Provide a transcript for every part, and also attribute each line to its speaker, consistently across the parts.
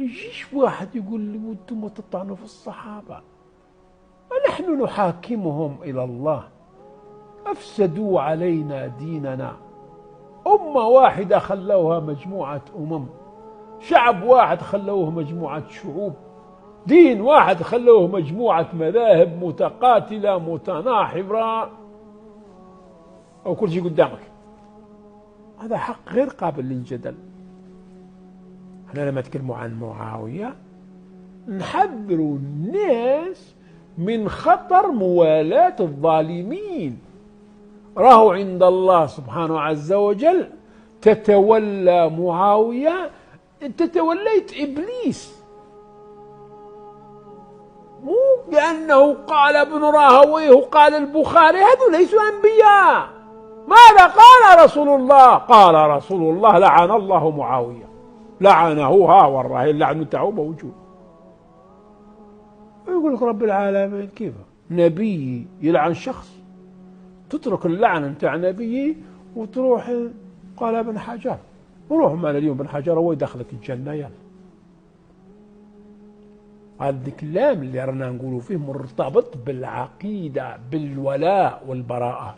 Speaker 1: يجيش واحد يقول لي وانتم تطعنوا في الصحابة، ونحن نحاكمهم إلى الله، أفسدوا علينا ديننا، أمة واحدة خلوها مجموعة أمم، شعب واحد خلوه مجموعة شعوب، دين واحد خلوه مجموعة مذاهب متقاتلة متناحرة، أو كل شيء قدامك. هذا حق غير قابل للجدل. احنا لما نتكلموا عن معاوية نحذروا الناس من خطر موالاة الظالمين. راهو عند الله سبحانه عز وجل تتولى معاوية انت توليت إبليس، مو بأنه قال ابن راهويه وقال البخاري، هذو ليسوا أنبياء. ماذا قال رسول الله؟ قال رسول الله لعن الله معاوية، لعنه، ها والله اللعن تاعو موجود. يقول لك رب العالمين كيف نبي يلعن شخص؟ تترك اللعن نتاع نبي وتروح قال ابن حجر، وروح معنا اليوم ابن حجر هو يدخلك الجنة. يلا هذا الكلام اللي رانا نقولوا فيه مرتبط بالعقيدة، بالولاء والبراءة.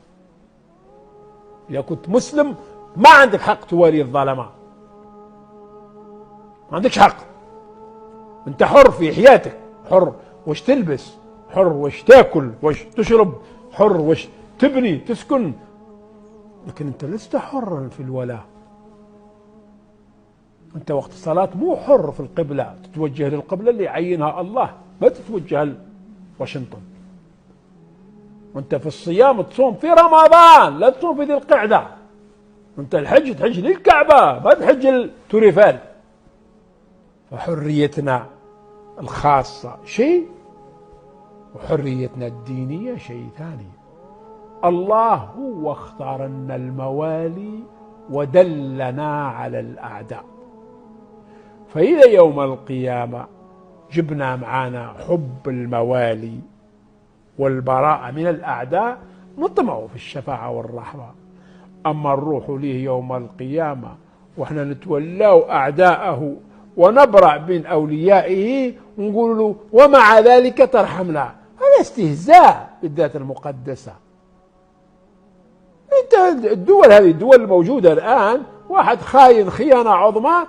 Speaker 1: إذا كنت مسلم ما عندك حق توالي الظلماء، ما عندكش حق. انت حر في حياتك، حر وش تلبس، حر وش تاكل وش تشرب، حر وش تبني تسكن، لكن انت لست حرا في الولاء. انت وقت الصلاة مو حر في القبلة، تتوجه للقبلة اللي يعينها الله، ما تتوجه لواشنطن. وانت في الصيام تصوم في رمضان، لا تصوم في ذي القعدة. انت الحج تحج للكعبة، ما تحج التوريفال. فحريتنا الخاصة شيء، وحريتنا الدينية شيء ثاني. الله هو اختار لنا الموالي ودلنا على الأعداء. فإذا يوم القيامة جبنا معنا حب الموالي والبراءة من الأعداء نطمع في الشفاعة والرحمة. أما نروح ليه يوم القيامة وإحنا نتولاو أعداءه ونبرع بين أوليائه ونقول له ومع ذلك ترحمنا، هذا استهزاء بالذات المقدسة. انت الدول هذه الدول الموجودة الآن واحد خاين خيانة عظمى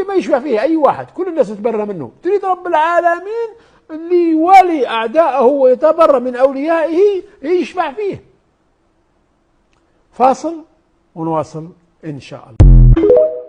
Speaker 1: ما يشفع فيه أي واحد، كل الناس تتبرى منه. تريد رب العالمين اللي يوالي أعداءه ويتبرى من أوليائه يشفع فيه. فاصل ونواصل إن شاء الله.